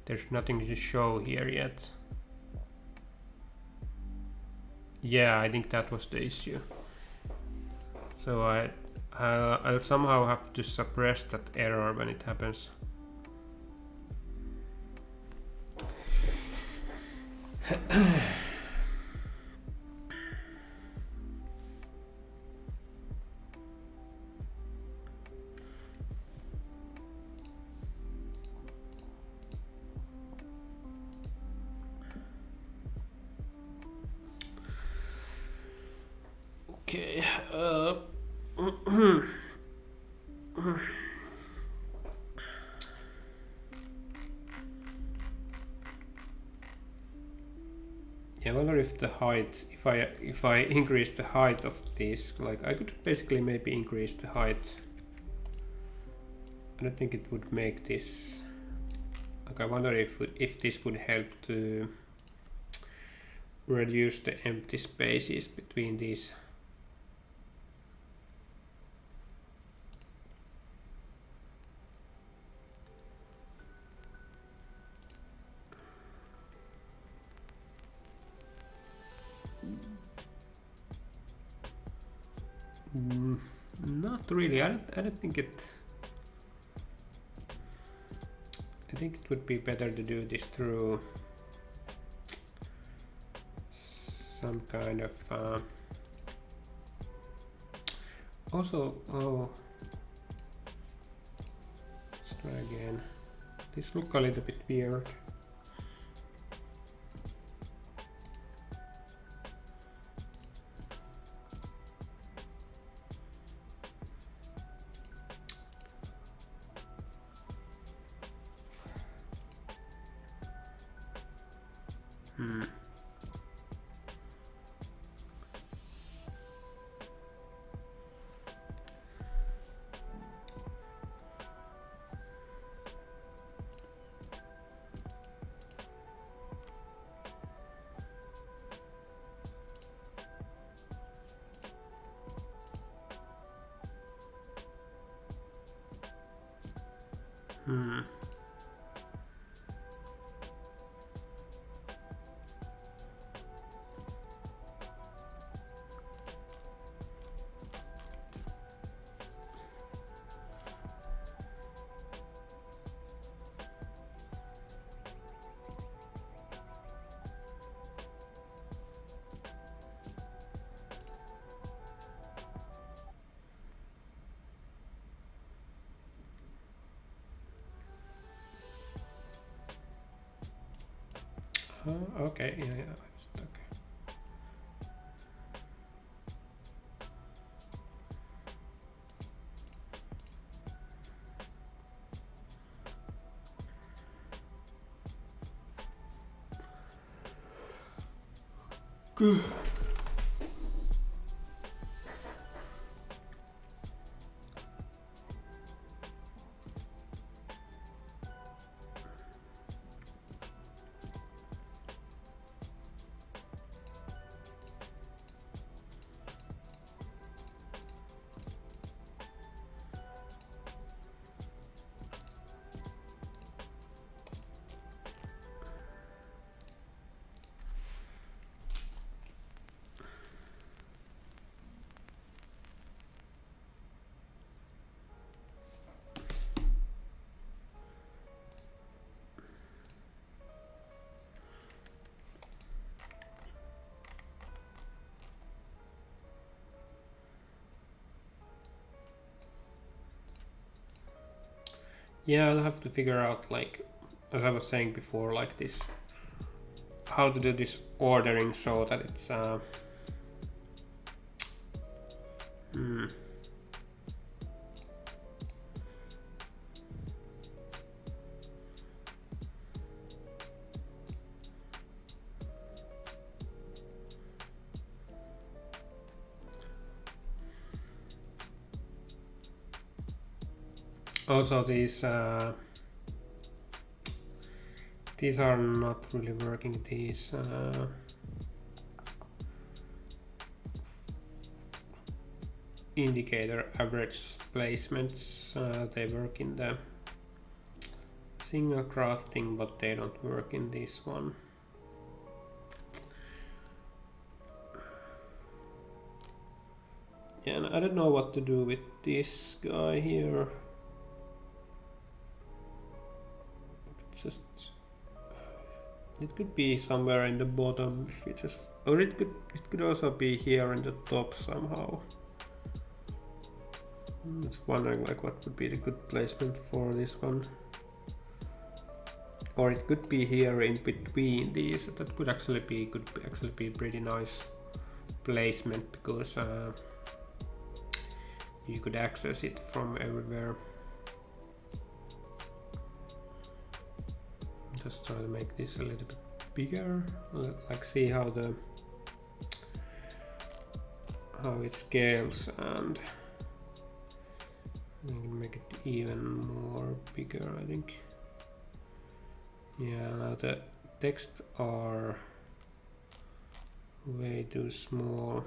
There's nothing to show here yet. Yeah, I think that was the issue. So I'll somehow have to suppress that error when it happens. Okay. Yeah, I wonder if the height, if I increase the height of this, like I could basically maybe increase the height. I don't think it would make this. Like I wonder if this would help to reduce the empty spaces between these. Not really. I don't think it. I think it would be better to do this through some kind of. Also, oh, let's try again. This looks a little bit weird. Okay, yeah. Okay. Good. Yeah, I'll have to figure out, like, as I was saying before, like this, how to do this ordering so that it's also these are not really working, these indicator average placements. They work in the single crafting, but they don't work in this one. Yeah, and I don't know what to do with this guy here. Just, it could be somewhere in the bottom if we just, or it could also be here in the top somehow. I'm just wondering, like, what would be the good placement for this one. Or it could be here in between these. That could actually be pretty nice placement, because you could access it from everywhere. Just try to make this a little bit bigger, like see how it scales, and I can make it even more bigger, I think. Yeah, now the text are way too small.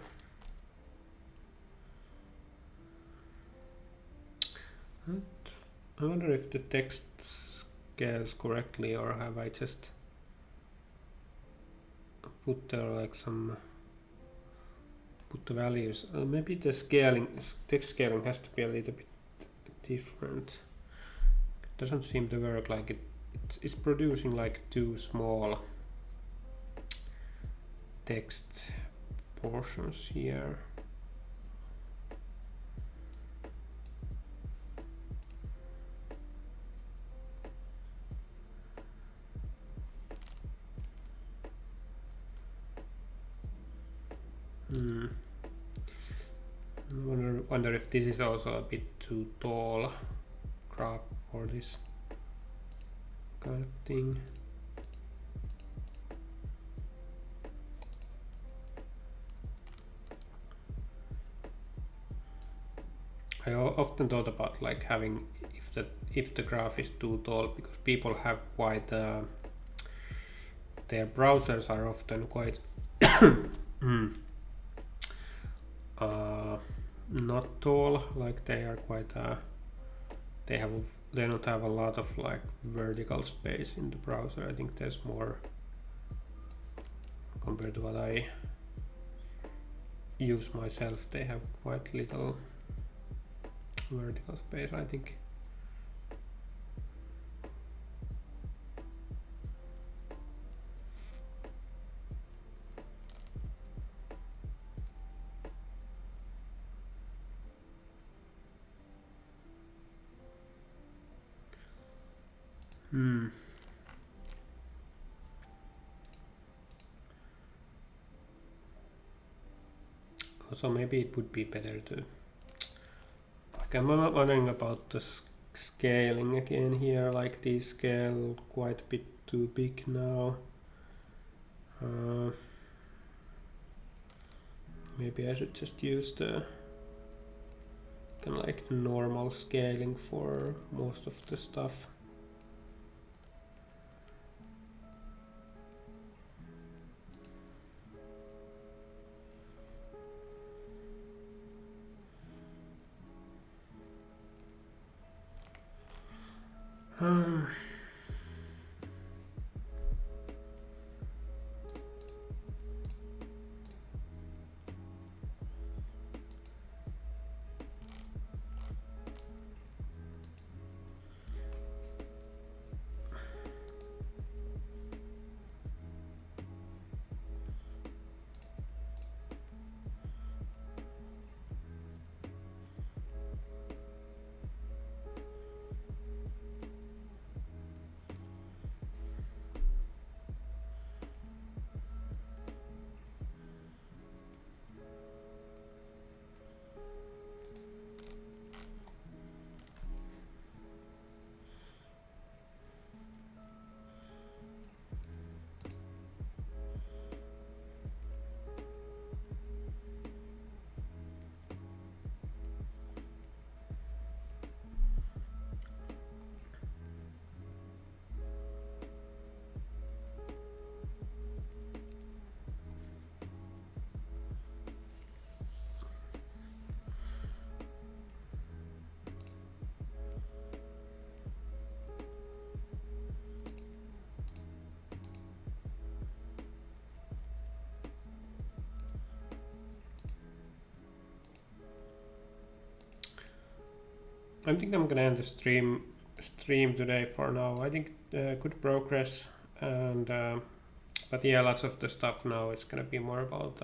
I wonder if the text scales correctly, or have I just put there like put the values. Maybe the text scaling has to be a little bit different. It doesn't seem to work, like it's producing like too small text portions here. Wonder if this is also a bit too tall graph for this kind of thing. I often thought about like having, if the graph is too tall, because people have quite their browsers are often quite not tall, like they are quite they have they don't have a lot of like vertical space in the browser. I think there's more compared to what I use myself. They have quite little vertical space, I think. So maybe it would be better to, like, I'm wondering about the scaling again here, like these scale quite a bit too big now. Maybe I should just use the kind of like the normal scaling for most of the stuff. I think I'm gonna end the stream today for now. I think good progress, and but yeah, lots of the stuff now is gonna be more about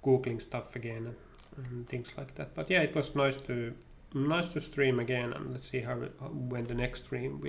googling stuff again and things like that. But yeah, it was nice to stream again, and let's see when the next stream will